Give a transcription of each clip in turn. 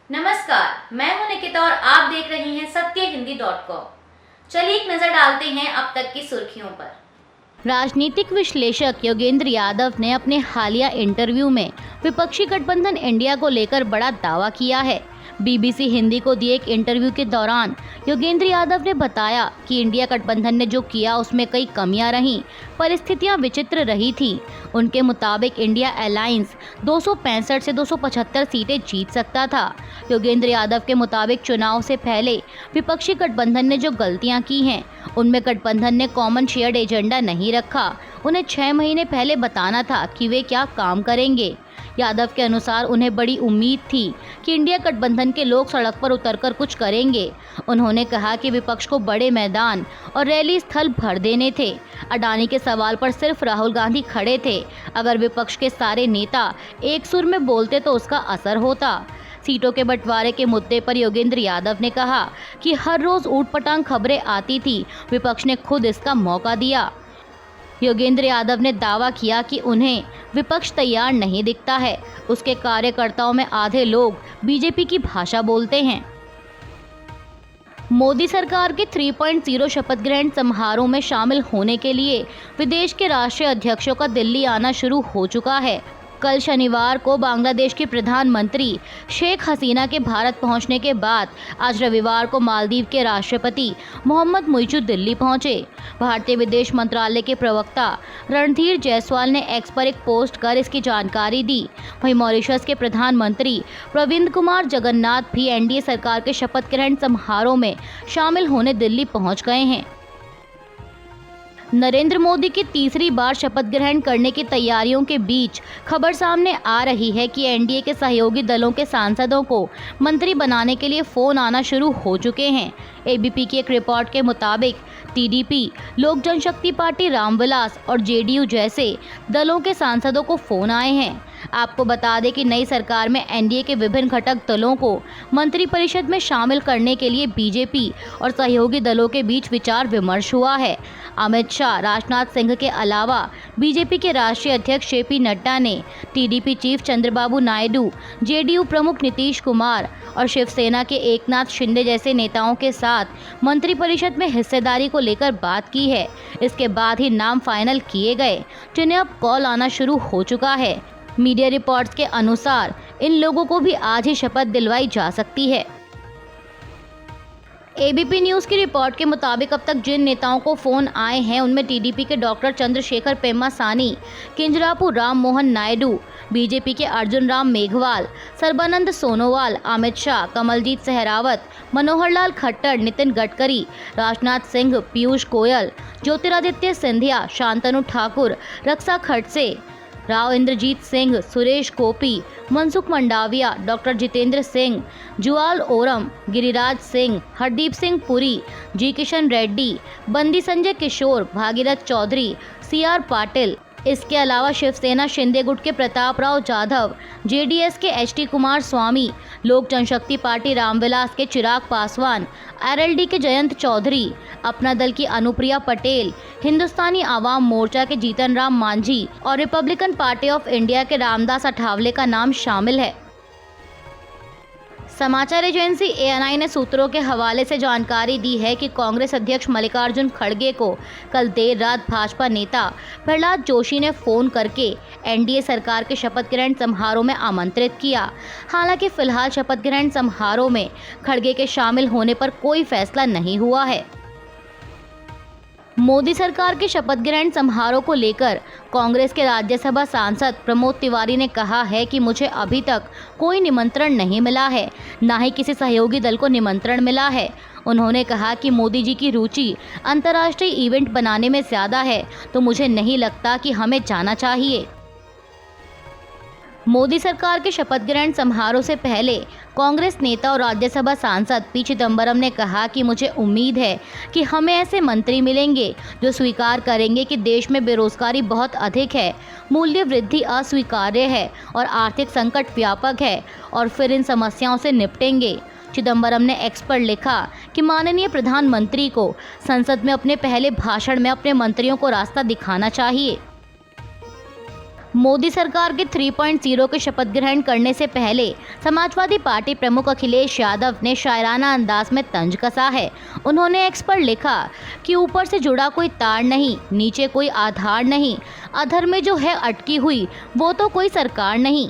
नमस्कार, मैं हूं निकिता और आप देख रही हैं सत्यहिंदी.com। चलिए एक नजर डालते हैं अब तक की सुर्खियों पर। राजनीतिक विश्लेषक योगेंद्र यादव ने अपने हालिया इंटरव्यू में विपक्षी गठबंधन इंडिया को लेकर बड़ा दावा किया है। बीबीसी हिंदी को दिए एक इंटरव्यू के दौरान योगेंद्र यादव ने बताया कि इंडिया गठबंधन ने जो किया उसमें कई कमियां रहीं, परिस्थितियां विचित्र रही थी। उनके मुताबिक इंडिया अलायंस 265 से 275 सीटें जीत सकता था। योगेंद्र यादव के मुताबिक चुनाव से पहले विपक्षी गठबंधन ने जो गलतियां की हैं, उनमें गठबंधन ने कॉमन शेयर्ड एजेंडा नहीं रखा। उन्हें 6 महीने पहले बताना था कि वे क्या काम करेंगे। यादव के अनुसार उन्हें बड़ी उम्मीद थी कि इंडिया गठबंधन के लोग सड़क पर उतरकर कुछ करेंगे। उन्होंने कहा कि विपक्ष को बड़े मैदान और रैली स्थल भर देने थे। अडानी के सवाल पर सिर्फ राहुल गांधी खड़े थे। अगर विपक्ष के सारे नेता एक सुर में बोलते तो उसका असर होता। सीटों के बंटवारे के मुद्दे पर योगेंद्र यादव ने कहा कि हर रोज ऊटपटांग खबरें आती थी, विपक्ष ने खुद इसका मौका दिया। योगेंद्र यादव ने दावा किया कि उन्हें विपक्ष तैयार नहीं दिखता है। उसके कार्यकर्ताओं में आधे लोग बीजेपी की भाषा बोलते हैं। मोदी सरकार के 3.0 शपथ ग्रहण समारोह में शामिल होने के लिए विदेश के राष्ट्रीय अध्यक्षों का दिल्ली आना शुरू हो चुका है। कल शनिवार को बांग्लादेश की प्रधानमंत्री शेख हसीना के भारत पहुंचने के बाद आज रविवार को मालदीव के राष्ट्रपति मोहम्मद मुइज़ दिल्ली पहुंचे। भारतीय विदेश मंत्रालय के प्रवक्ता रणधीर जायसवाल ने एक्स पर एक पोस्ट कर इसकी जानकारी दी। वहीं मॉरिशस के प्रधानमंत्री प्रविंद कुमार जगन्नाथ भी एनडीए सरकार के शपथ ग्रहण समारोह में शामिल होने दिल्ली पहुंच गए हैं। नरेंद्र मोदी की तीसरी बार शपथ ग्रहण करने की तैयारियों के बीच खबर सामने आ रही है कि एनडीए के सहयोगी दलों के सांसदों को मंत्री बनाने के लिए फोन आना शुरू हो चुके हैं। एबीपी की एक रिपोर्ट के मुताबिक टीडीपी, लोक जनशक्ति पार्टी रामविलास और जेडीयू जैसे दलों के सांसदों को फोन आए हैं। आपको बता दें कि नई सरकार में एनडीए के विभिन्न घटक दलों को मंत्रिपरिषद में शामिल करने के लिए बीजेपी और सहयोगी दलों के बीच विचार विमर्श हुआ है। अमित शाह, राजनाथ सिंह के अलावा बीजेपी के राष्ट्रीय अध्यक्ष जेपी नड्डा ने TDP chief Chandrababu Naidu, JDU प्रमुख नीतीश कुमार और शिवसेना के एकनाथ शिंदे जैसे नेताओं के साथ मंत्रिपरिषद में हिस्सेदारी को लेकर बात की है। इसके बाद ही नाम फाइनल किए गए, जिन्हें अब कॉल आना शुरू हो चुका है। मीडिया रिपोर्ट्स के अनुसार इन लोगों को भी आज ही शपथ दिलवाई जा सकती है। एबीपी न्यूज़ की रिपोर्ट के मुताबिक अब तक जिन नेताओं को फोन आए हैं उनमें टीडीपी के डॉक्टर चंद्रशेखर पेम्मासानी, किंजरापू राम मोहन नायडू, बीजेपी के अर्जुन राम मेघवाल, सर्बानंद सोनोवाल, अमित शाह, कमलजीत सहरावत, मनोहर लाल खट्टर, नितिन गडकरी, राजनाथ सिंह, पीयूष गोयल, ज्योतिरादित्य सिंधिया, शांतनु ठाकुर, रक्षा खड़से, राव इंद्रजीत सिंह, सुरेश गोपी, मनसुख मंडाविया, डॉक्टर जितेंद्र सिंह, जुआल ओरम, गिरिराज सिंह, हरदीप सिंह पुरी, जी किशन रेड्डी, बंदी संजय किशोर, भागीरथ चौधरी, सीआर पाटिल। इसके अलावा शिवसेना शिंदे गुट के प्रताप राव जाधव, जेडीएस के एचटी कुमार स्वामी, लोक जनशक्ति पार्टी रामविलास के चिराग पासवान, आरएलडी के जयंत चौधरी, अपना दल की अनुप्रिया पटेल, हिंदुस्तानी आवाम मोर्चा के जीतन राम मांझी और रिपब्लिकन पार्टी ऑफ इंडिया के रामदास अठावले का नाम शामिल है। समाचार एजेंसी एएनआई ने सूत्रों के हवाले से जानकारी दी है कि कांग्रेस अध्यक्ष मल्लिकार्जुन खड़गे को कल देर रात भाजपा नेता प्रहलाद जोशी ने फोन करके एनडीए सरकार के शपथ ग्रहण समारोह में आमंत्रित किया। हालांकि फिलहाल शपथ ग्रहण समारोह में खड़गे के शामिल होने पर कोई फैसला नहीं हुआ है। मोदी सरकार के शपथ ग्रहण समारोह को लेकर कांग्रेस के राज्यसभा सांसद प्रमोद तिवारी ने कहा है कि मुझे अभी तक कोई निमंत्रण नहीं मिला है, ना ही किसी सहयोगी दल को निमंत्रण मिला है। उन्होंने कहा कि मोदी जी की रुचि अंतर्राष्ट्रीय इवेंट बनाने में ज़्यादा है, तो मुझे नहीं लगता कि हमें जाना चाहिए। मोदी सरकार के शपथ ग्रहण समारोह से पहले कांग्रेस नेता और राज्यसभा सांसद पी चिदम्बरम ने कहा कि मुझे उम्मीद है कि हमें ऐसे मंत्री मिलेंगे जो स्वीकार करेंगे कि देश में बेरोजगारी बहुत अधिक है, मूल्य वृद्धि अस्वीकार्य है और आर्थिक संकट व्यापक है, और फिर इन समस्याओं से निपटेंगे। चिदम्बरम ने एक्स पर लिखा कि माननीय प्रधानमंत्री को संसद में अपने पहले भाषण में अपने मंत्रियों को रास्ता दिखाना चाहिए। मोदी सरकार के 3.0 के शपथ ग्रहण करने से पहले समाजवादी पार्टी प्रमुख अखिलेश यादव ने शायराना अंदाज में तंज कसा है। उन्होंने एक्स पर लिखा कि ऊपर से जुड़ा कोई तार नहीं, नीचे कोई आधार नहीं, अधर में जो है अटकी हुई वो तो कोई सरकार नहीं।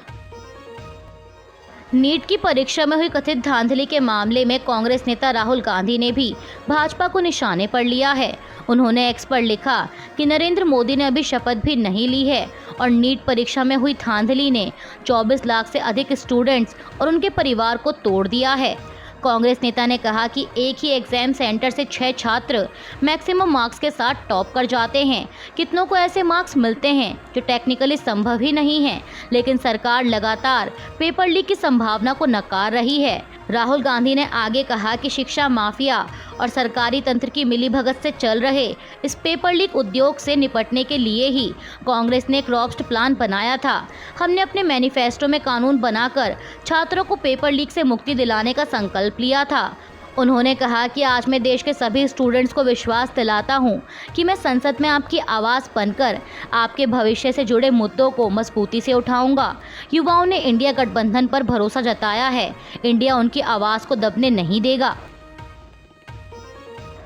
नीट की परीक्षा में हुई कथित धांधली के मामले में कांग्रेस नेता राहुल गांधी ने भी भाजपा को निशाने पर लिया है। उन्होंने एक्स पर लिखा कि नरेंद्र मोदी ने अभी शपथ भी नहीं ली है और नीट परीक्षा में हुई धांधली ने 24 लाख से अधिक स्टूडेंट्स और उनके परिवार को तोड़ दिया है। कांग्रेस नेता ने कहा कि एक ही एग्जाम सेंटर से 6 छात्र मैक्सिमम मार्क्स के साथ टॉप कर जाते हैं। कितनों को ऐसे मार्क्स मिलते हैं जो टेक्निकली संभव ही नहीं है, लेकिन सरकार लगातार पेपर लीक की संभावना को नकार रही है। राहुल गांधी ने आगे कहा कि शिक्षा माफिया और सरकारी तंत्र की मिलीभगत से चल रहे इस पेपर लीक उद्योग से निपटने के लिए ही कांग्रेस ने एक रॉबस्ट प्लान बनाया था। हमने अपने मैनिफेस्टो में कानून बनाकर छात्रों को पेपर लीक से मुक्ति दिलाने का संकल्प लिया था। उन्होंने कहा कि आज मैं देश के सभी स्टूडेंट्स को विश्वास दिलाता हूं कि मैं संसद में आपकी आवाज़ बनकर आपके भविष्य से जुड़े मुद्दों को मजबूती से उठाऊंगा। युवाओं ने इंडिया गठबंधन पर भरोसा जताया है। इंडिया उनकी आवाज़ को दबने नहीं देगा।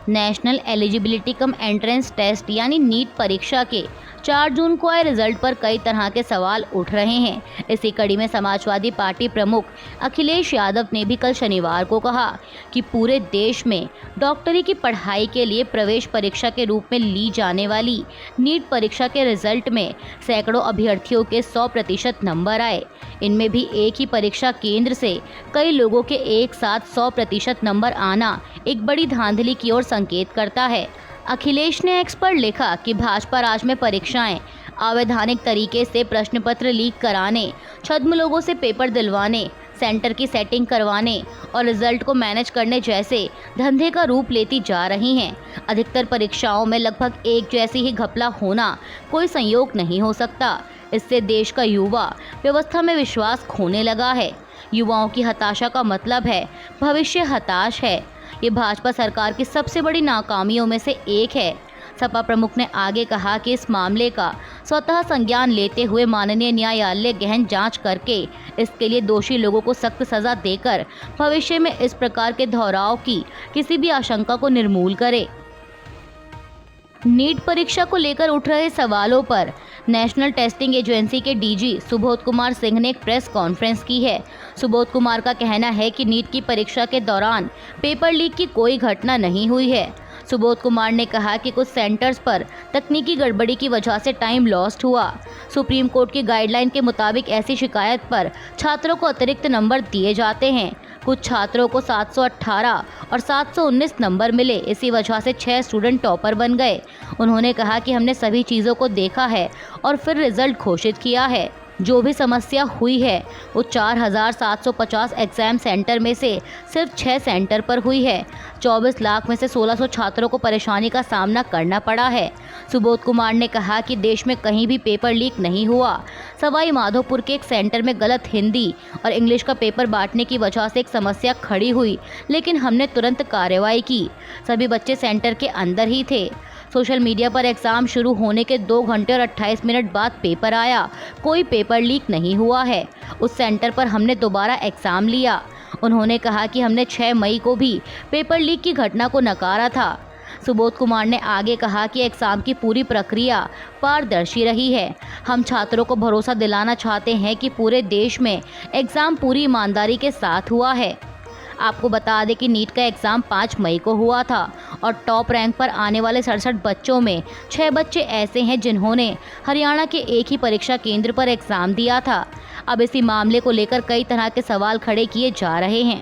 National eligibility cum entrance test यानी नीट परीक्षा के 4 जून को आए रिजल्ट पर कई तरह के सवाल उठ रहे हैं। इसी कड़ी में समाजवादी पार्टी प्रमुख अखिलेश यादव ने भी कल शनिवार को कहा कि पूरे देश में डॉक्टरी की पढ़ाई के लिए प्रवेश परीक्षा के रूप में ली जाने वाली नीट परीक्षा के रिजल्ट में सैकड़ों अभ्यर्थियों के 100% नंबर आए। इनमें भी एक ही परीक्षा केंद्र से कई लोगों के एक साथ 100% नंबर आना एक बड़ी धांधली की ओर संकेत करता है। अखिलेश ने एक्स पर लिखा कि भाजपा राज में परीक्षाएं अवैधानिक तरीके से प्रश्न पत्र लीक कराने, छद्म लोगों से पेपर दिलवाने, सेंटर की सेटिंग करवाने और रिजल्ट को मैनेज करने जैसे धंधे का रूप लेती जा रही हैं। अधिकतर परीक्षाओं में लगभग एक जैसी ही घपला होना कोई संयोग नहीं हो सकता। इससे देश का युवा व्यवस्था में विश्वास खोने लगा है। युवाओं की हताशा का मतलब है भविष्य हताश है। ये भाजपा सरकार की सबसे बड़ी नाकामियों में से एक है। सपा प्रमुख ने आगे कहा कि इस मामले का स्वतः संज्ञान लेते हुए माननीय न्यायालय गहन जांच करके इसके लिए दोषी लोगों को सख्त सजा देकर भविष्य में इस प्रकार के दोहराव की किसी भी आशंका को निर्मूल करे। नीट परीक्षा को लेकर उठ रहे सवालों पर नेशनल टेस्टिंग एजेंसी के डीजी सुबोध कुमार सिंह ने एक प्रेस कॉन्फ्रेंस की है। सुबोध कुमार का कहना है कि नीट की परीक्षा के दौरान पेपर लीक की कोई घटना नहीं हुई है। सुबोध कुमार ने कहा कि कुछ सेंटर्स पर तकनीकी गड़बड़ी की वजह से टाइम लॉस्ट हुआ। सुप्रीम कोर्ट की गाइडलाइन के मुताबिक ऐसी शिकायत पर छात्रों को अतिरिक्त नंबर दिए जाते हैं। कुछ छात्रों को 718 और 719 नंबर मिले। इसी वजह से 6 स्टूडेंट टॉपर बन गए। उन्होंने कहा कि हमने सभी चीज़ों को देखा है और फिर रिजल्ट घोषित किया है। जो भी समस्या हुई है वो 4750 एग्ज़ाम सेंटर में से सिर्फ 6 सेंटर पर हुई है। 24 लाख में से 1600 छात्रों को परेशानी का सामना करना पड़ा है। सुबोध कुमार ने कहा कि देश में कहीं भी पेपर लीक नहीं हुआ। सवाई माधोपुर के एक सेंटर में गलत हिंदी और इंग्लिश का पेपर बांटने की वजह से एक समस्या खड़ी हुई, लेकिन हमने तुरंत कार्रवाई की। सभी बच्चे सेंटर के अंदर ही थे। सोशल मीडिया पर एग्ज़ाम शुरू होने के 2 घंटे और 28 मिनट बाद पेपर आया। कोई पेपर लीक नहीं हुआ है। उस सेंटर पर हमने दोबारा एग्ज़ाम लिया। उन्होंने कहा कि हमने 6 मई को भी पेपर लीक की घटना को नकारा था। सुबोध कुमार ने आगे कहा कि एग्ज़ाम की पूरी प्रक्रिया पारदर्शी रही है। हम छात्रों को भरोसा दिलाना चाहते हैं कि पूरे देश में एग्ज़ाम पूरी ईमानदारी के साथ हुआ है। आपको बता दें कि नीट का एग्ज़ाम 5 मई को हुआ था और टॉप रैंक पर आने वाले 67 बच्चों में 6 बच्चे ऐसे हैं जिन्होंने हरियाणा के एक ही परीक्षा केंद्र पर एग्ज़ाम दिया था। अब इसी मामले को लेकर कई तरह के सवाल खड़े किए जा रहे हैं।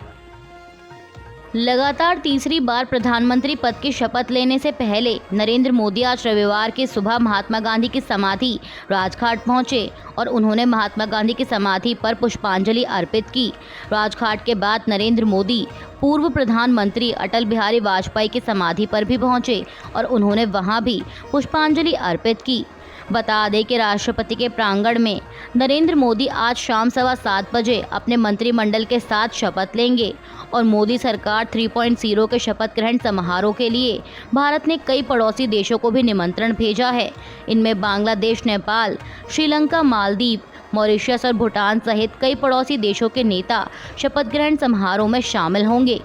लगातार तीसरी बार प्रधानमंत्री पद की शपथ लेने से पहले नरेंद्र मोदी आज रविवार की सुबह महात्मा गांधी की समाधि राजघाट पहुंचे और उन्होंने महात्मा गांधी की समाधि पर पुष्पांजलि अर्पित की। राजघाट के बाद नरेंद्र मोदी पूर्व प्रधानमंत्री अटल बिहारी वाजपेयी की समाधि पर भी पहुंचे और उन्होंने वहां भी पुष्पांजलि अर्पित की। बता दें कि राष्ट्रपति के प्रांगण में नरेंद्र मोदी आज शाम 7:15 बजे अपने मंत्रिमंडल के साथ शपथ लेंगे और मोदी सरकार 3.0 के शपथ ग्रहण समारोह के लिए भारत ने कई पड़ोसी देशों को भी निमंत्रण भेजा है। इनमें बांग्लादेश, नेपाल, श्रीलंका, मालदीव, मॉरिशस और भूटान सहित कई पड़ोसी देशों के नेता शपथ ग्रहण समारोह में शामिल होंगे।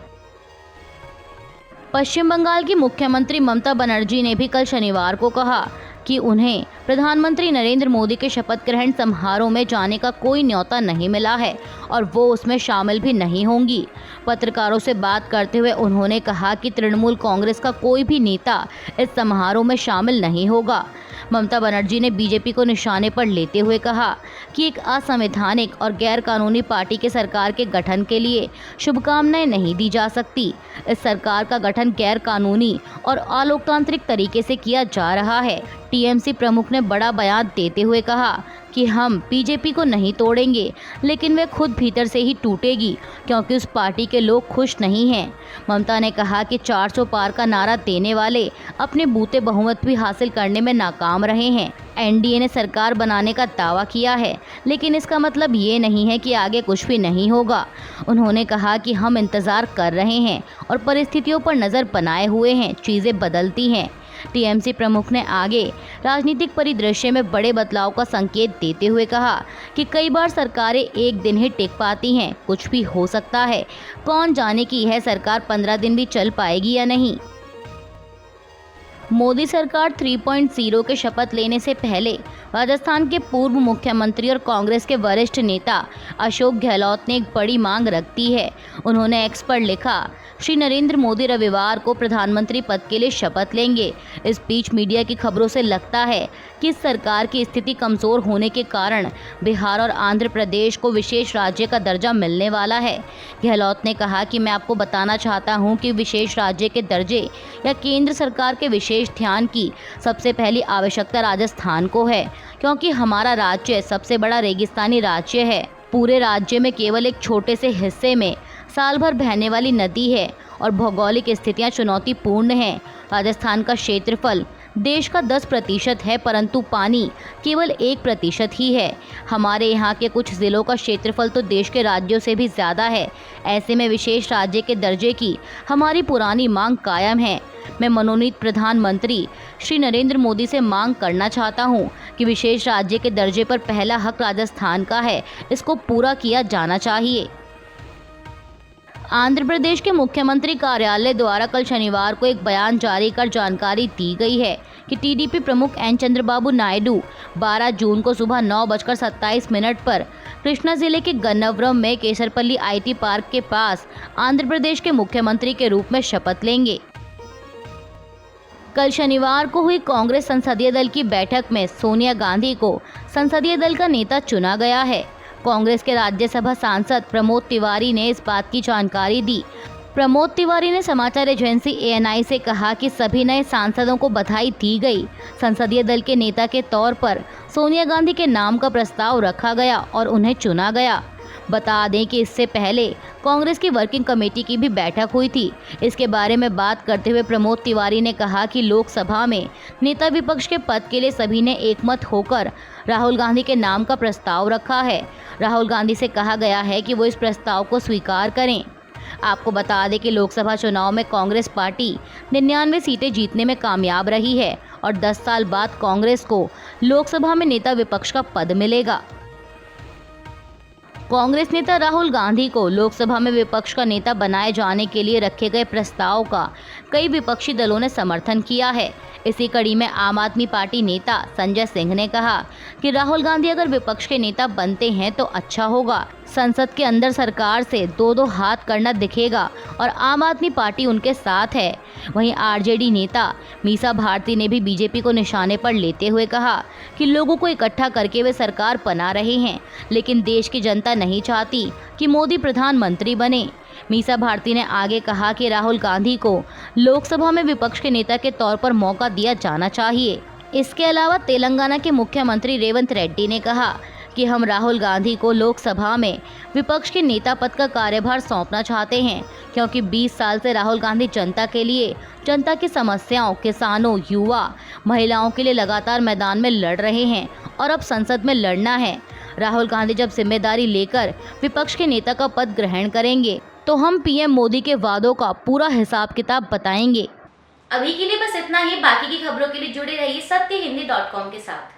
पश्चिम बंगाल की मुख्यमंत्री ममता बनर्जी ने भी कल शनिवार को कहा कि उन्हें प्रधानमंत्री नरेंद्र मोदी के शपथ ग्रहण समारोह में जाने का कोई न्योता नहीं मिला है और वो उसमें शामिल भी नहीं होंगी। पत्रकारों से बात करते हुए उन्होंने कहा कि तृणमूल कांग्रेस का कोई भी नेता इस समारोह में शामिल नहीं होगा। ममता बनर्जी ने बीजेपी को निशाने पर लेते हुए कहा कि एक असंवैधानिक और गैर कानूनी पार्टी के सरकार के गठन के लिए शुभकामनाएं नहीं दी जा सकती। इस सरकार का गठन गैर कानूनी और अलोकतांत्रिक तरीके से किया जा रहा है। टीएमसी प्रमुख ने बड़ा बयान देते हुए कहा कि हम बीजेपी को नहीं तोड़ेंगे, लेकिन वे खुद भीतर से ही टूटेगी क्योंकि उस पार्टी के लोग खुश नहीं हैं। ममता ने कहा कि 400 पार का नारा देने वाले अपने बूते बहुमत भी हासिल करने में नाकाम रहे हैं। एनडीए ने सरकार बनाने का दावा किया है, लेकिन इसका मतलब ये नहीं है कि आगे कुछ भी नहीं होगा। उन्होंने कहा कि हम इंतज़ार कर रहे हैं और परिस्थितियों पर नज़र बनाए हुए हैं, चीज़ें बदलती हैं। टीएमसी प्रमुख ने आगे राजनीतिक परिदृश्य में बड़े बदलाव का संकेत देते हुए कहा कि कई बार सरकारें एक दिन ही टिक पाती हैं, कुछ भी हो सकता है। कौन जाने कि यह सरकार 15 दिन भी चल पाएगी या नहीं। मोदी सरकार 3.0 के शपथ लेने से पहले राजस्थान के पूर्व मुख्यमंत्री और कांग्रेस के वरिष्ठ नेता अशोक गहलोत ने एक बड़ी मांग रखी है। उन्होंने एक्स पर लिखा, श्री नरेंद्र मोदी रविवार को प्रधानमंत्री पद के लिए शपथ लेंगे। इस बीच मीडिया की खबरों से लगता है कि इस सरकार की स्थिति कमजोर होने के कारण बिहार और आंध्र प्रदेश को विशेष राज्य का दर्जा मिलने वाला है। गहलोत ने कहा कि मैं आपको बताना चाहता हूं कि विशेष राज्य के दर्जे या केंद्र सरकार के विशेष ध्यान की सबसे पहली आवश्यकता राजस्थान को है, क्योंकि हमारा राज्य सबसे बड़ा रेगिस्तानी राज्य है। पूरे राज्य में केवल एक छोटे से हिस्से में साल भर बहने वाली नदी है और भौगोलिक स्थितियां चुनौतीपूर्ण हैं। राजस्थान का क्षेत्रफल देश का 10% है, परंतु पानी केवल 1% ही है। हमारे यहाँ के कुछ ज़िलों का क्षेत्रफल तो देश के राज्यों से भी ज़्यादा है। ऐसे में विशेष राज्य के दर्जे की हमारी पुरानी मांग कायम है। मैं मनोनीत प्रधानमंत्री श्री नरेंद्र मोदी से मांग करना चाहता हूँ कि विशेष राज्य के दर्जे पर पहला हक राजस्थान का है, इसको पूरा किया जाना चाहिए। आंध्र प्रदेश के मुख्यमंत्री कार्यालय द्वारा कल शनिवार को एक बयान जारी कर जानकारी दी गई है कि टीडीपी प्रमुख एन चंद्रबाबू नायडू 12 जून को सुबह 9:27 पर कृष्णा जिले के गन्नवरम में केसरपल्ली आईटी पार्क के पास आंध्र प्रदेश के मुख्यमंत्री के रूप में शपथ लेंगे। कल शनिवार को हुई कांग्रेस संसदीय दल की बैठक में सोनिया गांधी को संसदीय दल का नेता चुना गया है। कांग्रेस के राज्यसभा सांसद प्रमोद तिवारी ने इस बात की जानकारी दी। प्रमोद तिवारी ने समाचार एजेंसी एएनआई से कहा कि सभी नए सांसदों को बधाई दी गई। संसदीय दल के नेता के तौर पर सोनिया गांधी के नाम का प्रस्ताव रखा गया और उन्हें चुना गया। बता दें कि इससे पहले कांग्रेस की वर्किंग कमेटी की भी बैठक हुई थी। इसके बारे में बात करते हुए प्रमोद तिवारी ने कहा कि लोकसभा में नेता विपक्ष के पद के लिए सभी ने एकमत होकर राहुल गांधी के नाम का प्रस्ताव रखा है। राहुल गांधी से कहा गया है कि वो इस प्रस्ताव को स्वीकार करें। आपको बता दें कि लोकसभा चुनाव में कांग्रेस पार्टी 99 सीटें जीतने में कामयाब रही है और 10 साल बाद कांग्रेस को लोकसभा में नेता विपक्ष का पद मिलेगा। कांग्रेस नेता राहुल गांधी को लोकसभा में विपक्ष का नेता बनाए जाने के लिए रखे गए प्रस्ताव का कई विपक्षी दलों ने समर्थन किया है। इसी कड़ी में आम आदमी पार्टी नेता संजय सिंह ने कहा कि राहुल गांधी अगर विपक्ष के नेता बनते हैं तो अच्छा होगा। संसद के अंदर सरकार से दो हाथ करना दिखेगा और आम आदमी पार्टी उनके साथ है। वहीं आरजेडी नेता मीसा भारती ने भी बीजेपी को निशाने पर लेते हुए कहा कि लोगों को इकट्ठा करके वे सरकार बना रहे हैं, लेकिन देश की जनता नहीं चाहती कि मोदी प्रधानमंत्री बने। मीसा भारती ने आगे कहा कि राहुल गांधी को लोकसभा में विपक्ष के नेता के तौर पर मौका दिया जाना चाहिए। इसके अलावा तेलंगाना के मुख्यमंत्री रेवंत रेड्डी ने कहा कि हम राहुल गांधी को लोकसभा में विपक्ष के नेता पद का कार्यभार सौंपना चाहते हैं, क्योंकि 20 साल से राहुल गांधी जनता के लिए, जनता की समस्याओं, किसानों, युवा, महिलाओं के लिए लगातार मैदान में लड़ रहे हैं और अब संसद में लड़ना है। राहुल गांधी जब जिम्मेदारी लेकर विपक्ष के नेता का पद ग्रहण करेंगे तो हम पीएम मोदी के वादों का पूरा हिसाब किताब बताएंगे। अभी के लिए बस इतना ही। बाकी की खबरों के लिए जुड़े रहिए सत्यहिंदी.com के साथ।